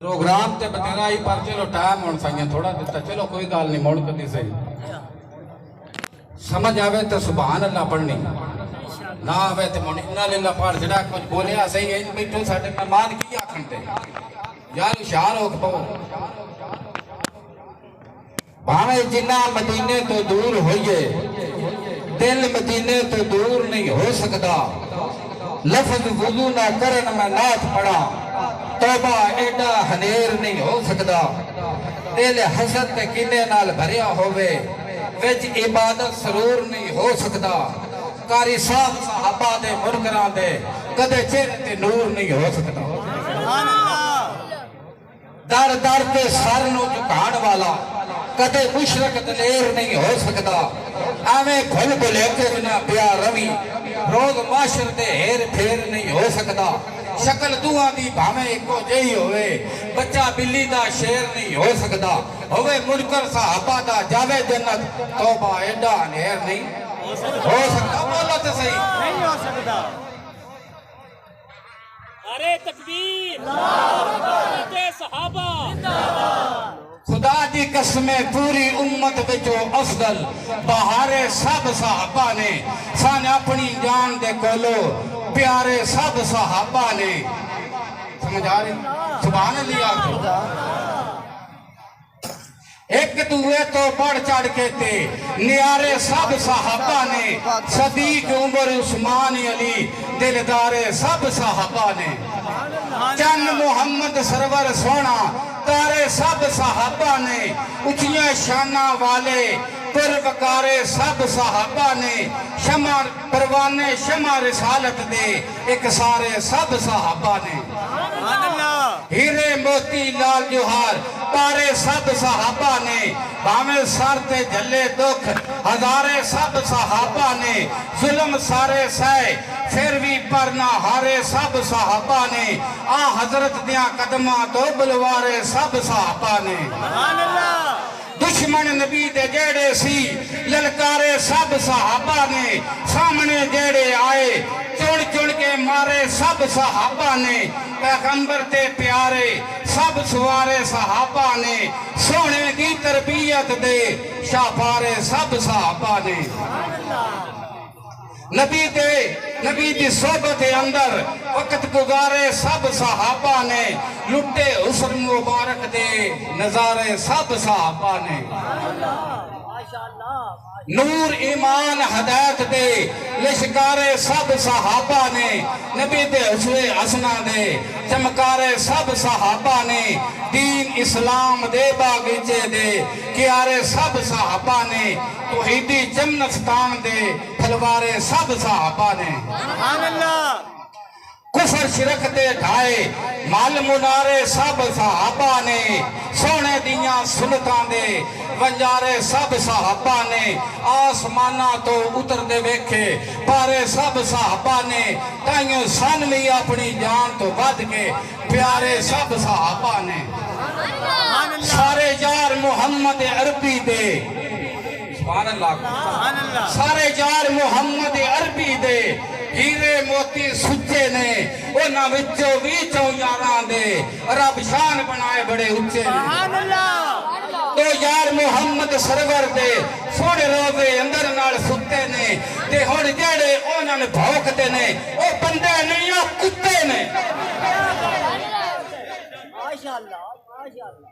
Programme ते बतेरा ही पर चलो टाइम होना चाहिए थोड़ा दिता चलो कोई गाल नहीं मोड़ कर दी सही समझ आवे तो सुभान अल्लाह पढ़नी ना आवे तो मोड़ इन्ना लिल्ला पढ़ जड़ा कुछ बोलिया सही है बैठो साडे मेहमान की आखण ते यार होशियार हो के पवो भावे जिन्ना मदीने तो दूर होइए दिल मदीने तो दूर नहीं हो सकता लफ्ज वुजू ना करन मैं नात पढ़ा तौबा एडा हनेर नहीं हो सकता दिल हसद ते किने नाल भरिया होवे विच इबादत सरूर नहीं हो सकता कारी साहब सहाबा दे मुनकरां दे कदे चेहरे ते नूर नहीं हो सकता दर दर ते सर नूं झुकाण वाला कदे मुशरक दलेर नहीं हो सकता एवें भुल भुलेखे बिना पिया रवि रोज माशर ते हेर फेर नहीं हो सकता शक्ल दुआ दी भावे एको जही होवे बच्चा बिल्ली दा शेर नहीं हो सकता होवे मुनकर सहाबा दा जावे जन्नत तौबा एडा अनहेर नहीं हो सकता बोलो तो सही नहीं हो सकता। अरे तकबीर जिंदाबाद सहाबा जिंदाबाद खुदा दी कसमें पूरी उम्मत विचो अफजल बहारे सब सहाबा ने सान अपनी जान दे कोलो प्यारे सब सहाबा ने समझ आ रही सुभान अल्लाह एक दूए तो बढ़ चढ़ के थे नियारे सब सहाबा ने सदीक उमर उस्मान अली दिलदारे सब सहाबा ने चंद मोहम्मद सरवर सोना तारे सब सहाबा ने उचिया शाना वाले पुरवकारे सब सहाबा ने शमा परवाने शमा रिसालत दे एक सारे सब सहाबा ने हीरे मोती लाल जोहार तारे सब सहाबा ने भावे सर ते जले दुख हजारे सब सहाबा ने जुल्म सारे सह फिर भी पर ना हारे सब सहाबा ने आ हजरत दिया कदमा तो बुलवारे सब सहाबा ने दुश्मन नबी दे जेड़े सी ललकारे सब सहाबा ने सामने जेड़े आए चुन चुन के मारे सब सहाबा ने पैगंबर ते प्यारे सब सवारे सहाबा ने सोने की तरबियत दे शाफारे सब सहाबा ने नबी दी सोबत अंदर वक्त गुजारे सब सहाबा ने लुटे हुस्न मुबारक दे नजारे सब सहाबा ने नूर ईमान हदायत दे लिशकारे सब सहाबा ने नबी दे हुस्ने हसना दे चमकारे सब सहाबा ने दीन इस्लाम दे बागीचे दे कियारे सब सहाबा ने तौहीदी जन्नतान दे फलवारे सब सहाबा ने कुफर शिरक दे ढाए माल मुनारे सब सहाबा ने सोने दियां सुनतां दे वंजारे सब सहाबा ने आसमाना तो उतर दे वेखे पारे सब सहाबा ने ताइयों सन भी अपनी जान तो वध के प्यारे सब सहाबा ने सारे यार मुहम्मद अरबी दे सुभान अल्लाह सारे यार मुहम्मद अरबी दे हीरे मोती सुच्चे ने उन्हां विचों भी 11 दे रब शान बनाए बड़े उच्चे तो यार मुहम्मद सरवर दे सोने रोवे अंदर नाल सुते ने ते हुण जेड़े उन्हां ने भौंकदे ने ओ बंदे नहीं ओ कुत्ते ने माशाअल्लाह माशाअल्लाह।